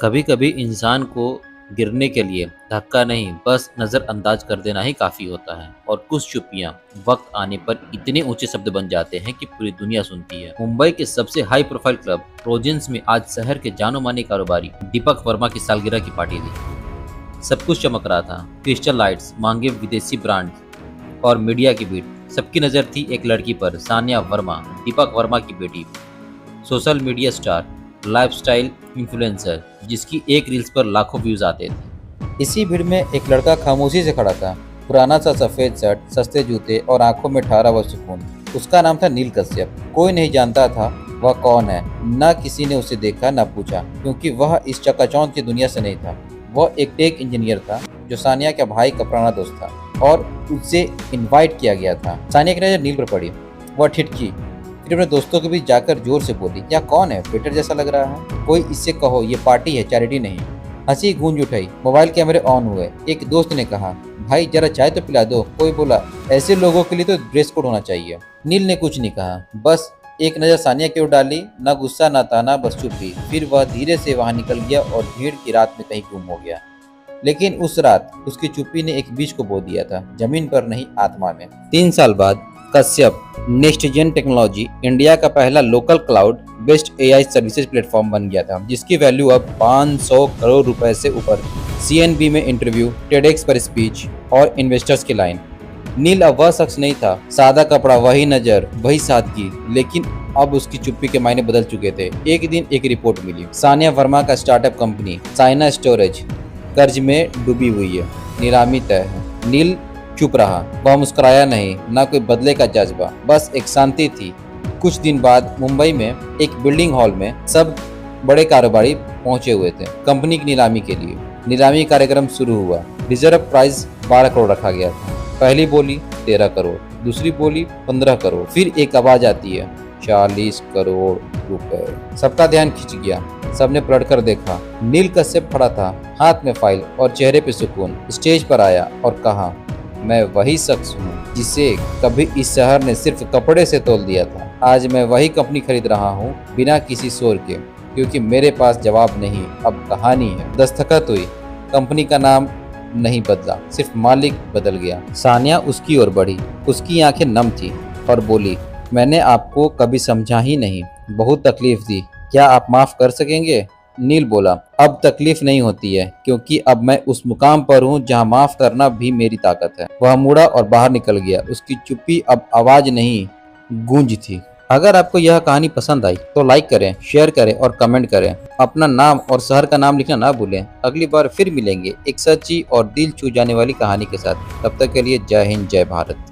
कभी कभी इंसान को गिरने के लिए धक्का नहीं बस नज़रअंदाज कर देना ही काफ़ी होता है और कुछ चुप्पियां वक्त आने पर इतने ऊंचे शब्द बन जाते हैं कि पूरी दुनिया सुनती है। मुंबई के सबसे हाई प्रोफाइल क्लब प्रोजेंस में आज शहर के जानो माने कारोबारी दीपक वर्मा की सालगिरह की पार्टी थी। सब कुछ चमक रहा था, क्रिस्टल लाइट्स, महंगे विदेशी ब्रांड और मीडिया की भीड़। सबकी नज़र थी एक लड़की पर, सानिया वर्मा, दीपक वर्मा की बेटी, social media star, lifestyle influencer जिसकी एक रील्स पर लाखों व्यूज आते थे। इसी भीड़ में एक लड़का खामोशी से खड़ा था। पुराना सा सफेद शर्ट, सस्ते जूते और आंखों में ठहरा हुआ सुकून। उसका नाम था नील कश्यप। कोई नहीं जानता था वह कौन है, न किसी ने उसे देखा न पूछा, क्योंकि वह इस चकाचौंध की दुनिया से नहीं था। वह एक टेक इंजीनियर था जो सानिया के भाई का पुराना दोस्त था और उससे इनवाइट किया गया था। सानिया की नजर नील पर पड़ी। वह ठिठकी, फिर अपने दोस्तों के बीच जाकर जोर से बोली, क्या कौन है? वेटर जैसा लग रहा है। कोई इससे कहो ये पार्टी है, चैरिटी नहीं। हंसी गूंज उठाई। मोबाइल कैमरे ऑन हुए। एक दोस्त ने कहा, भाई जरा चाय तो पिला दो। कोई बोला, ऐसे लोगों के लिए तो ड्रेस कोड होना चाहिए। नील ने कुछ नहीं कहा, बस एक नज़र सानिया की ओर डाली। न गुस्सा न ताना, बस चुप्पी। फिर वह धीरे से वहां निकल गया और भीड़ की रात में कहीं गुम हो गया। लेकिन उस रात उसकी चुप्पी ने एक बीज को बो दिया था, जमीन पर नहीं, आत्मा में। 3 साल बाद Kashyap next gen technology India का पहला local cloud based AI services platform बन गया था, जिसकी वैल्यू अब 500 करोड़ रुपए से ऊपर। सीएनबी में इंटरव्यू, टेडेक्स पर स्पीच और इन्वेस्टर्स की लाइन। नील अब वह शख्स नहीं था, सादा कपड़ा, वही नजर, वही सादगी, लेकिन अब उसकी चुप्पी के मायने बदल चुके थे। एक दिन एक रिपोर्ट मिली, सानिया वर्मा का स्टार्टअप कंपनी साइना स्टोरेज कर्ज में डूबी हुई है, नीलामी तय है। नील चुप रहा। वह मुस्कुराया नहीं, ना कोई बदले का जज्बा, बस एक शांति थी। कुछ दिन बाद मुंबई में एक बिल्डिंग हॉल में सब बड़े कारोबारी पहुंचे हुए थे कंपनी की नीलामी के लिए। नीलामी कार्यक्रम शुरू हुआ। रिजर्व प्राइस 12 करोड़ रखा गया था। पहली बोली 13 करोड़, दूसरी बोली 15 करोड़, फिर एक आवाज आती है 40 करोड़ रुपए। सबका ध्यान खिंच गया। सबने पलट कर देखा। नील कश्यप खड़ा था, हाथ में फाइल और चेहरे पे सुकून। स्टेज पर आया और कहा, मैं वही शख्स हूँ जिसे कभी इस शहर ने सिर्फ कपड़े से तोल दिया था। आज मैं वही कंपनी खरीद रहा हूँ, बिना किसी शोर के, क्योंकि मेरे पास जवाब नहीं, अब कहानी है। दस्तखत हुई। कंपनी का नाम नहीं बदला, सिर्फ मालिक बदल गया। सानिया उसकी ओर बढ़ी। उसकी आंखें नम थी और बोली, मैंने आपको कभी समझा ही नहीं, बहुत तकलीफ दी, क्या आप माफ कर सकेंगे? नील बोला, अब तकलीफ नहीं होती है, क्योंकि अब मैं उस मुकाम पर हूँ जहाँ माफ करना भी मेरी ताकत है। वह मुड़ा और बाहर निकल गया। उसकी चुप्पी अब आवाज नहीं, गूंज थी। अगर आपको यह कहानी पसंद आई तो लाइक करें, शेयर करें और कमेंट करें। अपना नाम और शहर का नाम लिखना ना भूलें। अगली बार फिर मिलेंगे एक सच्ची और दिल छू जाने वाली कहानी के साथ। तब तक के लिए जय हिंद, जय भारत।